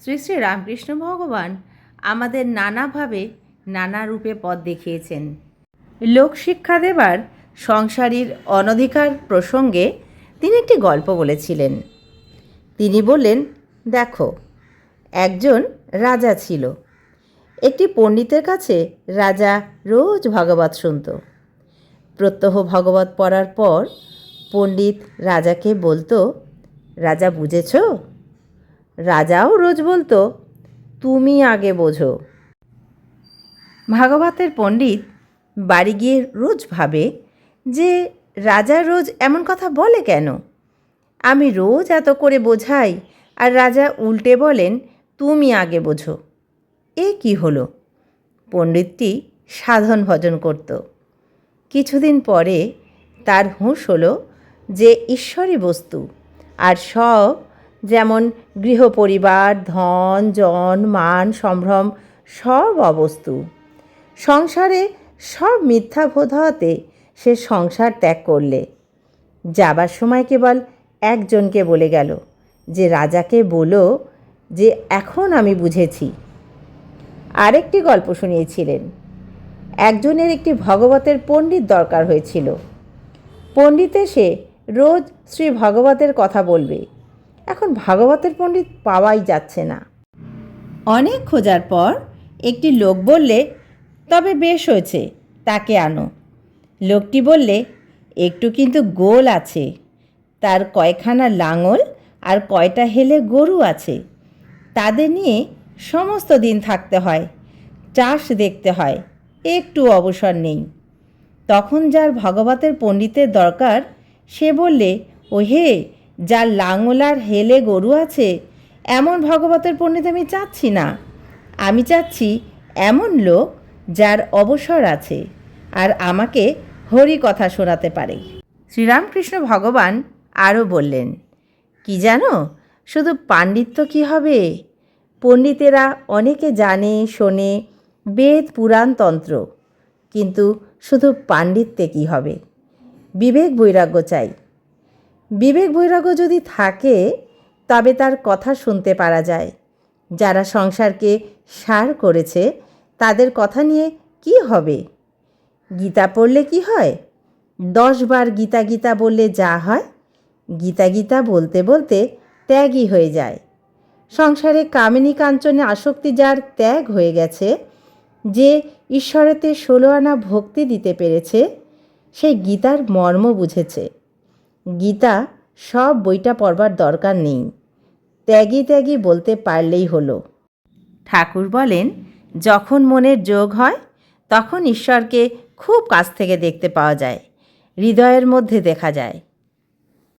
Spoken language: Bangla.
শ্রী শ্রী রামকৃষ্ণ ভগবান আমাদের নানাভাবে নানা রূপে পথ দেখিয়েছেন। লোকশিক্ষা দেবার সংসারীর অনধিকার প্রসঙ্গে তিনি একটি গল্প বলেছিলেন। তিনি বললেন, দেখো, একজন রাজা ছিল। একটি পণ্ডিতের কাছে রাজা রোজ ভাগবত শুনত। প্রত্যহ ভাগবত পড়ার পর পণ্ডিত রাজাকে বলতো, রাজা বুঝেছ? রাজাও রোজ বলতো, তুমি আগে বোঝো। ভাগবতের পণ্ডিত বাড়ি গিয়ে রোজ ভাবে যে রাজা রোজ এমন কথা বলে কেন? আমি রোজ এত করে বোঝাই আর রাজা উল্টে বলেন, তুমি আগে বোঝো। এ কি হলো? পণ্ডিতটি সাধন ভজন করত। কিছুদিন পরে তার হুঁশ হলো যে ঈশ্বরই বস্তু, আর সব, যেমন গৃহপরিবার, ধন জন, মান সম্ভ্রম, সব অবস্তু। সংসারে সব মিথ্যা বোধ হওয়াতে সে সংসার ত্যাগ করলে যাবার সময় কেবল একজনকে বলে গেল যে রাজাকে বলো যে এখন আমি বুঝেছি। আরেকটি গল্প শুনিয়েছিলেন। একজনের একটি ভগবতের পণ্ডিত দরকার হয়েছিল। পণ্ডিত এসে রোজ শ্রী ভগবতের কথা বলবে। এখন ভাগবতের পণ্ডিত পাওয়াই যাচ্ছে না। অনেক খোঁজার পর একটি লোক বললে, তবে বেশ হয়েছে, তাকে আনো। লোকটি বললে, একটু কিন্তু গোল আছে, তার কয়খানা লাঙল আর কয়টা হেলে গরু আছে। তাদের নিয়ে সমস্ত দিন থাকতে হয়, চাষ দেখতে হয়, একটু অবসর নেই। তখন যার ভাগবতের পণ্ডিতের দরকার সে বললে, ও হে, যার লাঙল আর হেলে গরু আছে এমন ভাগবতের পণ্ডিত আমি চাচ্ছি না। আমি চাচ্ছি এমন লোক যার অবসর আছে আর আমাকে হরি কথা শোনাতে পারে। শ্রীরামকৃষ্ণ ভগবান আরও বললেন, কি জানো, শুধু পাণ্ডিত্য কি হবে? পণ্ডিতেরা অনেকে জানে শোনে বেদ পুরাণ তন্ত্র, কিন্তু শুধু পাণ্ডিত্যে কি হবে? বিবেক বৈরাগ্য চাই। বিবেক বৈরাগ্য যদি থাকে তবে তার কথা শুনতে পারা যায়। যারা সংসারকে সার করেছে তাদের কথা নিয়ে কি হবে? গীতা পড়লে কি হয়? 10 বার গীতা গীতা বললে যা হয়, গীতা গীতা বলতে বলতে ত্যাগই হয়ে যায়। সংসারে কামিনী কাঞ্চনে আসক্তি যার ত্যাগ হয়ে গেছে, যে ঈশ্বরেতে 16 আনা ভক্তি দিতে পেরেছে, সে গীতার মর্ম বুঝেছে। গীতা সব বইটা পড়বার দরকার নেই, ত্যাগী ত্যাগী বলতে পারলেই হলো। ঠাকুর বলেন, যখন মনের যোগ হয় তখন ঈশ্বরকে খুব কাছ থেকে দেখতে পাওয়া যায়, হৃদয়ের মধ্যে দেখা যায়।